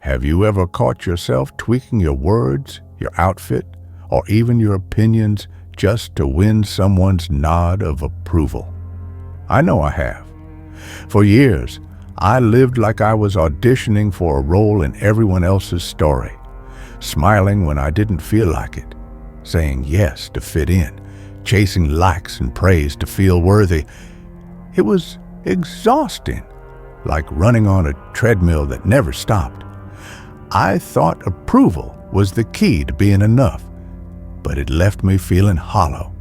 Have you ever caught yourself tweaking your words, your outfit, or even your opinions just to win someone's nod of approval? I know I have. For years, I lived like I was auditioning for a role in everyone else's story, smiling when I didn't feel like it, saying yes to fit in, chasing likes and praise to feel worthy. It was exhausting, like running on a treadmill that never stopped. I thought approval was the key to being enough, but it left me feeling hollow.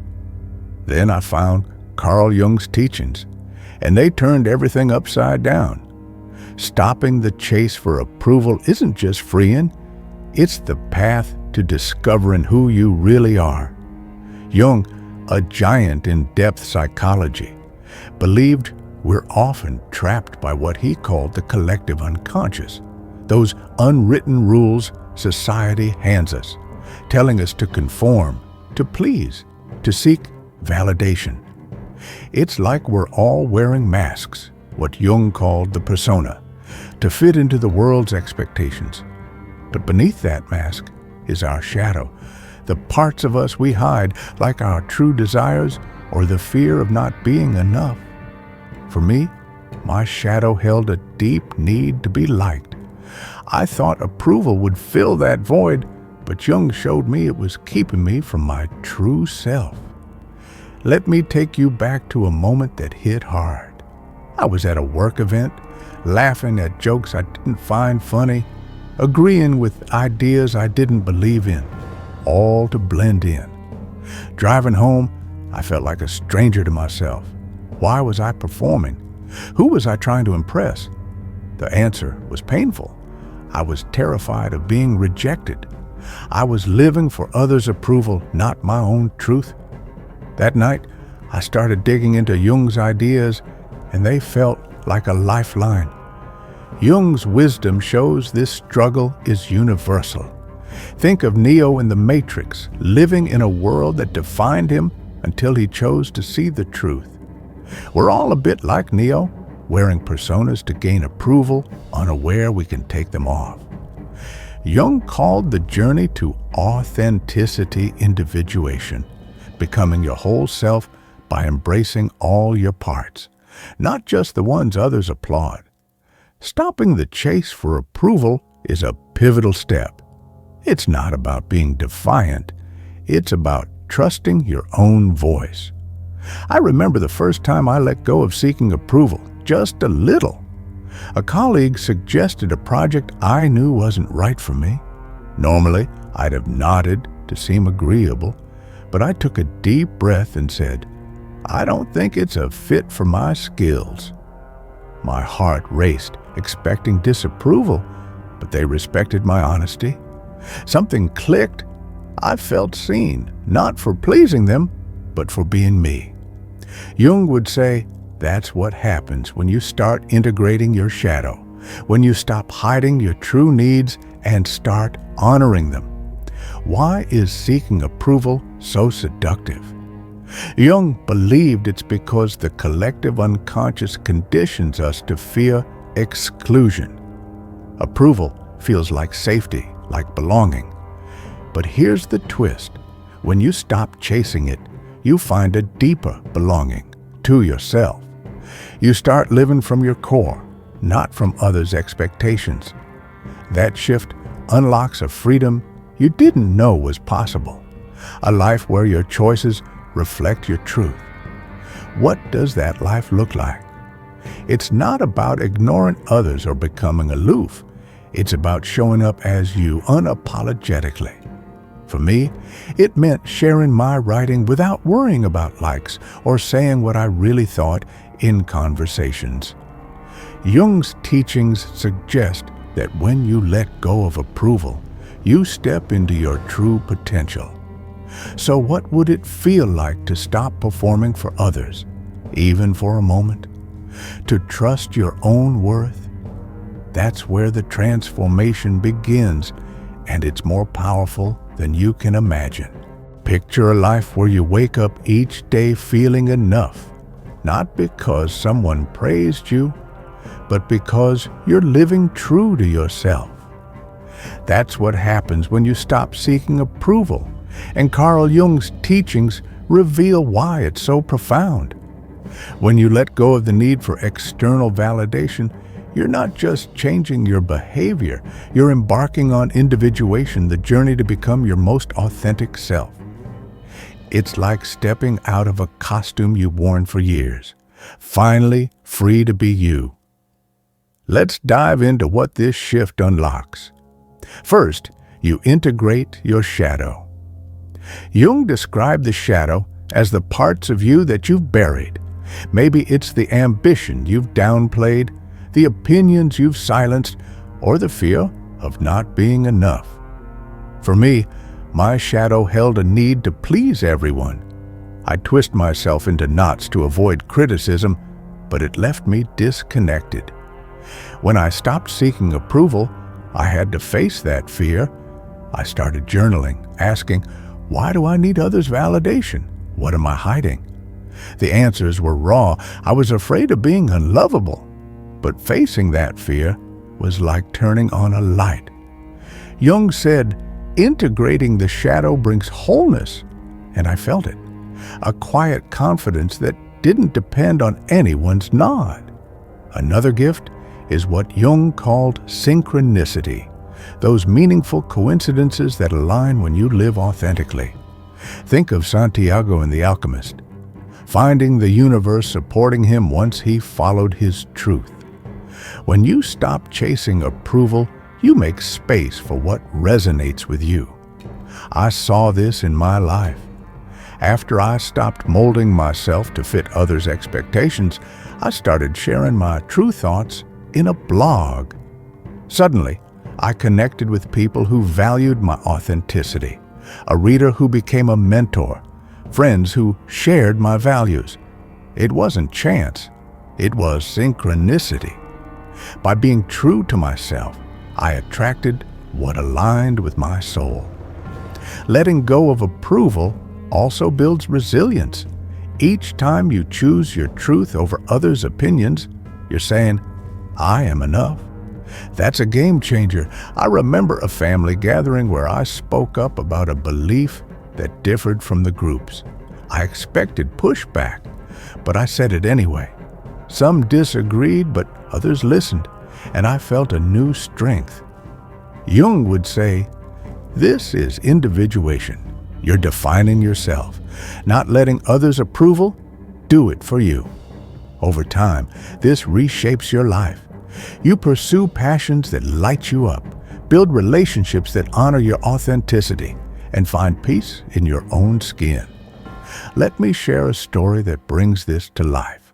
Then I found Carl Jung's teachings, and they turned everything upside down. Stopping the chase for approval isn't just freeing, it's the path to discovering who you really are. Jung, a giant in depth psychology, believed we're often trapped by what he called the collective unconscious, those unwritten rules society hands us, telling us to conform, to please, to seek validation. It's like we're all wearing masks, what Jung called the persona, to fit into the world's expectations. But beneath that mask is our shadow, the parts of us we hide, like our true desires or the fear of not being enough. For me, my shadow held a deep need to be liked. I thought approval would fill that void, but Jung showed me it was keeping me from my true self. Let me take you back to a moment that hit hard. I was at a work event, laughing at jokes I didn't find funny, agreeing with ideas I didn't believe in, all to blend in. Driving home, I felt like a stranger to myself. Why was I performing? Who was I trying to impress? The answer was painful. I was terrified of being rejected. I was living for others' approval, not my own truth. That night, I started digging into Jung's ideas, and they felt like a lifeline. Jung's wisdom shows this struggle is universal. Think of Neo in the Matrix, living in a world that defined him until he chose to see the truth. We're all a bit like Neo, wearing personas to gain approval, unaware we can take them off. Jung called the journey to authenticity individuation, becoming your whole self by embracing all your parts, not just the ones others applaud. Stopping the chase for approval is a pivotal step. It's not about being defiant, it's about trusting your own voice. I remember the first time I let go of seeking approval, just a little. A colleague suggested a project I knew wasn't right for me. Normally, I'd have nodded to seem agreeable, but I took a deep breath and said, "I don't think it's a fit for my skills." My heart raced, expecting disapproval, but they respected my honesty. Something clicked. I felt seen, not for pleasing them, but for being me. Jung would say, that's what happens when you start integrating your shadow, when you stop hiding your true needs and start honoring them. Why is seeking approval so seductive? Jung believed it's because the collective unconscious conditions us to fear exclusion. Approval feels like safety, like belonging. But here's the twist. When you stop chasing it, you find a deeper belonging to yourself. You start living from your core, not from others' expectations. That shift unlocks a freedom you didn't know was possible, a life where your choices reflect your truth. What does that life look like? It's not about ignoring others or becoming aloof. It's about showing up as you unapologetically. For me, it meant sharing my writing without worrying about likes or saying what I really thought in conversations. Jung's teachings suggest that when you let go of approval, you step into your true potential. So what would it feel like to stop performing for others, even for a moment? To trust your own worth? That's where the transformation begins, and it's more powerful than you can imagine. Picture a life where you wake up each day feeling enough, not because someone praised you, but because you're living true to yourself. That's what happens when you stop seeking approval, and Carl Jung's teachings reveal why it's so profound. When you let go of the need for external validation, you're not just changing your behavior, you're embarking on individuation, the journey to become your most authentic self. It's like stepping out of a costume you've worn for years, finally free to be you. Let's dive into what this shift unlocks. First, you integrate your shadow. Jung described the shadow as the parts of you that you've buried. Maybe it's the ambition you've downplayed, the opinions you've silenced, or the fear of not being enough. For me, my shadow held a need to please everyone. I twist myself into knots to avoid criticism, but it left me disconnected. When I stopped seeking approval, I had to face that fear. I started journaling, asking, why do I need others' validation? What am I hiding? The answers were raw. I was afraid of being unlovable. But facing that fear was like turning on a light. Jung said, integrating the shadow brings wholeness, and I felt it. A quiet confidence that didn't depend on anyone's nod. Another gift is what Jung called synchronicity, those meaningful coincidences that align when you live authentically. Think of Santiago and the alchemist, finding the universe supporting him once he followed his truth. When you stop chasing approval, you make space for what resonates with you. I saw this in my life. After I stopped molding myself to fit others' expectations, I started sharing my true thoughts in a blog. Suddenly, I connected with people who valued my authenticity, a reader who became a mentor, friends who shared my values. It wasn't chance, it was synchronicity. By being true to myself, I attracted what aligned with my soul. Letting go of approval also builds resilience. Each time you choose your truth over others' opinions, you're saying, I am enough. That's a game changer. I remember a family gathering where I spoke up about a belief that differed from the group's. I expected pushback, but I said it anyway. Some disagreed, but others listened, and I felt a new strength. Jung would say, this is individuation. You're defining yourself, not letting others' approval do it for you. Over time, this reshapes your life. You pursue passions that light you up, build relationships that honor your authenticity, and find peace in your own skin. Let me share a story that brings this to life.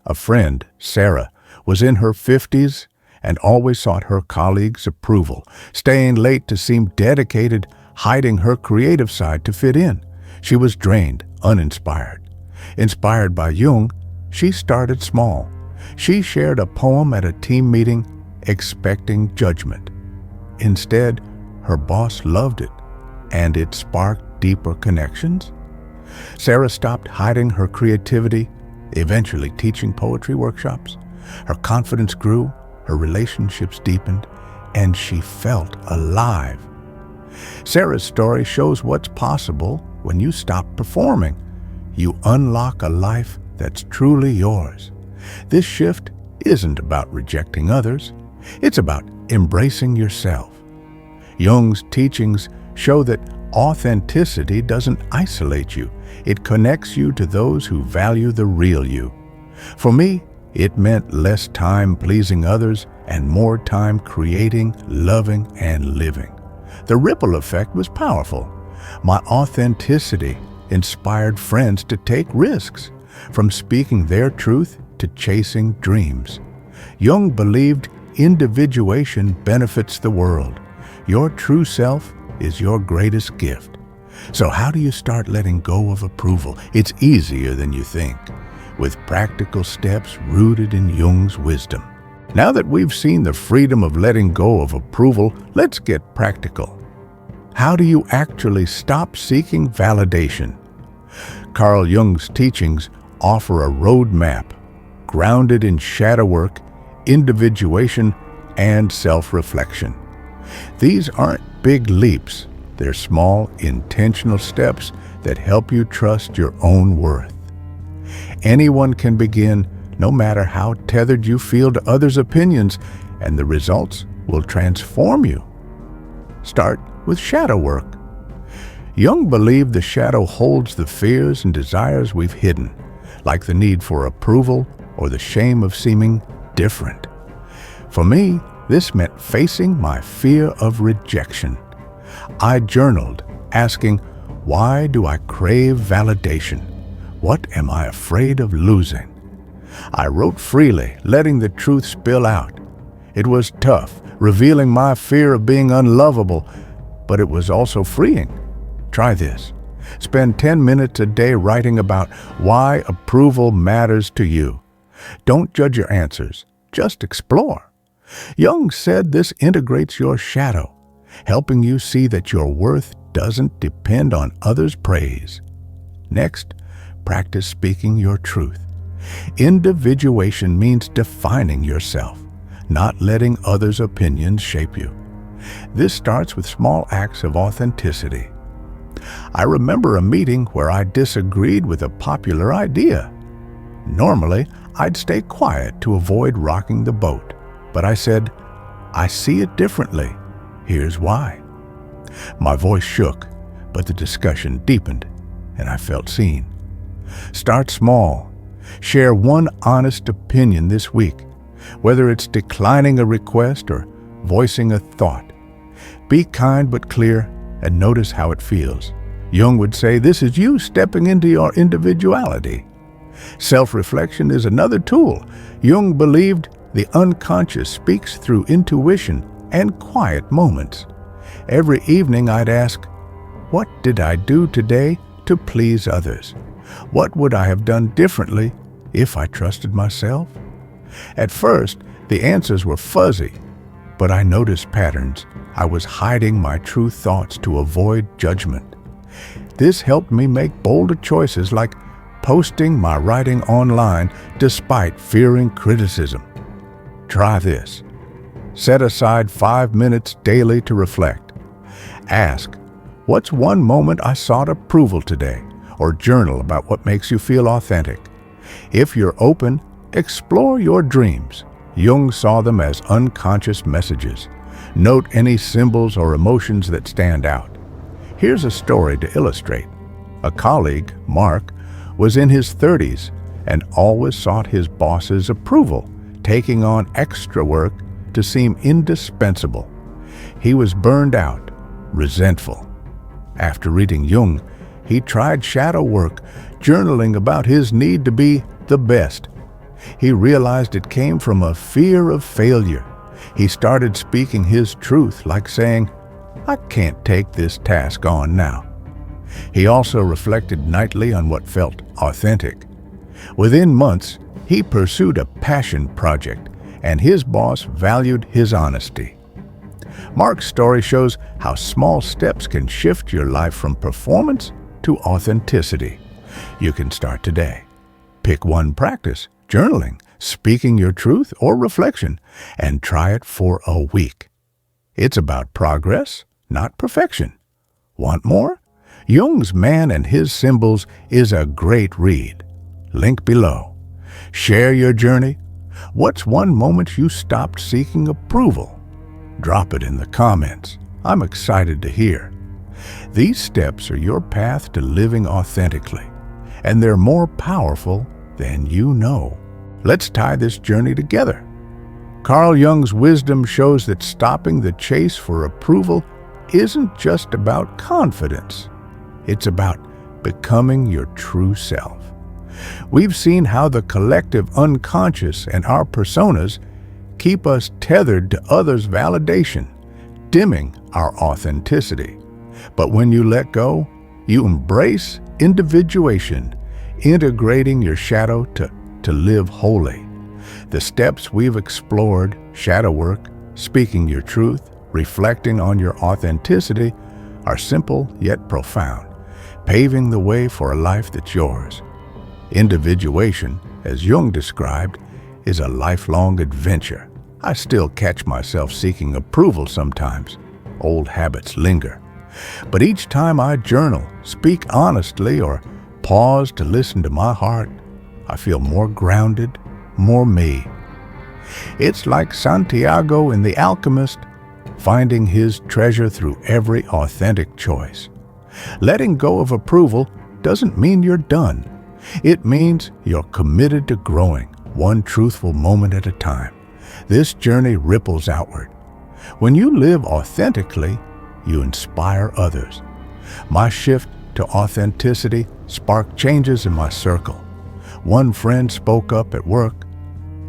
A friend, Sarah, was in her 50s and always sought her colleagues' approval, staying late to seem dedicated, hiding her creative side to fit in. She was drained, uninspired. Inspired by Jung, she started small. She shared a poem at a team meeting, expecting judgment. Instead, her boss loved it, and it sparked deeper connections. Sarah stopped hiding her creativity, eventually teaching poetry workshops. Her confidence grew, her relationships deepened, and she felt alive. Sarah's story shows what's possible when you stop performing. You unlock a life that's truly yours. This shift isn't about rejecting others. It's about embracing yourself. Jung's teachings show that authenticity doesn't isolate you. It connects you to those who value the real you. For me, it meant less time pleasing others and more time creating, loving, and living. The ripple effect was powerful. My authenticity inspired friends to take risks, from speaking their truth to chasing dreams. Jung believed individuation benefits the world. Your true self is your greatest gift. So how do you start letting go of approval? It's easier than you think, with practical steps rooted in Jung's wisdom. Now that we've seen the freedom of letting go of approval, let's get practical. How do you actually stop seeking validation? Carl Jung's teachings offer a roadmap grounded in shadow work, individuation, and self-reflection. These aren't big leaps. They're small, intentional steps that help you trust your own worth. Anyone can begin, no matter how tethered you feel to others' opinions, and the results will transform you. Start with shadow work. Jung believed the shadow holds the fears and desires we've hidden, like the need for approval or the shame of seeming different. For me, this meant facing my fear of rejection. I journaled, asking, why do I crave validation? What am I afraid of losing? I wrote freely, letting the truth spill out. It was tough, revealing my fear of being unlovable, but it was also freeing. Try this. Spend 10 minutes a day writing about why approval matters to you. Don't judge your answers, just explore. Jung said this integrates your shadow, helping you see that your worth doesn't depend on others' praise. Next, practice speaking your truth. Individuation means defining yourself, not letting others' opinions shape you. This starts with small acts of authenticity. I remember a meeting where I disagreed with a popular idea. Normally, I'd stay quiet to avoid rocking the boat, but I said, I see it differently. Here's why. My voice shook, but the discussion deepened, and I felt seen. Start small. Share one honest opinion this week, whether it's declining a request or voicing a thought. Be kind but clear and notice how it feels. Jung would say this is you stepping into your individuality. Self-reflection is another tool. Jung believed the unconscious speaks through intuition and quiet moments. Every evening I'd ask, what did I do today to please others? What would I have done differently if I trusted myself? At first, the answers were fuzzy, but I noticed patterns. I was hiding my true thoughts to avoid judgment. This helped me make bolder choices like posting my writing online despite fearing criticism. Try this. Set aside 5 minutes daily to reflect. Ask, what's one moment I sought approval today? Or journal about what makes you feel authentic. If you're open, explore your dreams. Jung saw them as unconscious messages. Note any symbols or emotions that stand out. Here's a story to illustrate. A colleague, Mark, was in his 30s and always sought his boss's approval, taking on extra work to seem indispensable. He was burned out, resentful. After reading Jung, he tried shadow work, journaling about his need to be the best. He realized it came from a fear of failure. He started speaking his truth, like saying, I can't take this task on now. He also reflected nightly on what felt authentic. Within months, he pursued a passion project, and his boss valued his honesty. Mark's story shows how small steps can shift your life from performance to authenticity. You can start today. Pick one practice, journaling, speaking your truth, or reflection, and try it for a week. It's about progress, not perfection. Want more? Jung's Man and His Symbols is a great read. Link below. Share your journey. What's one moment you stopped seeking approval? Drop it in the comments. I'm excited to hear. These steps are your path to living authentically, and they're more powerful than you know. Let's tie this journey together. Carl Jung's wisdom shows that stopping the chase for approval isn't just about confidence. It's about becoming your true self. We've seen how the collective unconscious and our personas keep us tethered to others' validation, dimming our authenticity. But when you let go, you embrace individuation, integrating your shadow to live wholly. The steps we've explored, shadow work, speaking your truth, reflecting on your authenticity, are simple yet profound, paving the way for a life that's yours. Individuation, as Jung described, is a lifelong adventure, I still catch myself seeking approval sometimes. Old habits linger. But each time I journal, speak honestly, or pause to listen to my heart, I feel more grounded, more me. It's like Santiago in The Alchemist, finding his treasure through every authentic choice. Letting go of approval doesn't mean you're done. It means you're committed to growing, one truthful moment at a time. This journey ripples outward. When you live authentically, you inspire others. My shift to authenticity sparked changes in my circle. One friend spoke up at work.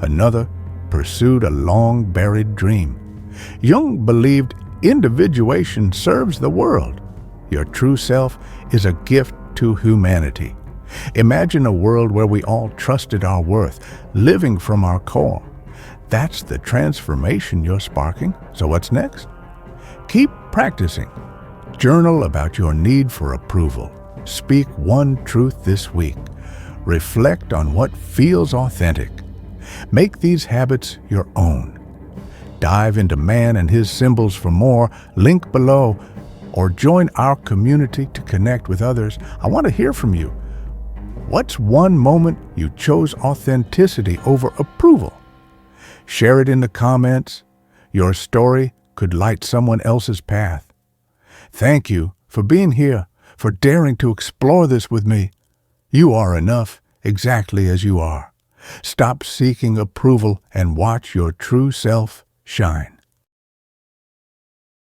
Another pursued a long-buried dream. Jung believed individuation serves the world. Your true self is a gift to humanity. Imagine a world where we all trusted our worth, living from our core. That's the transformation you're sparking. So what's next? Keep practicing. Journal about your need for approval. Speak one truth this week. Reflect on what feels authentic. Make these habits your own. Dive into man and his symbols for more. Link below, or join our community to connect with others. I want to hear from you. What's one moment you chose authenticity over approval? Share it in the comments. Your story could light someone else's path. Thank you for being here, for daring to explore this with me. You are enough exactly as you are. Stop seeking approval and watch your true self shine.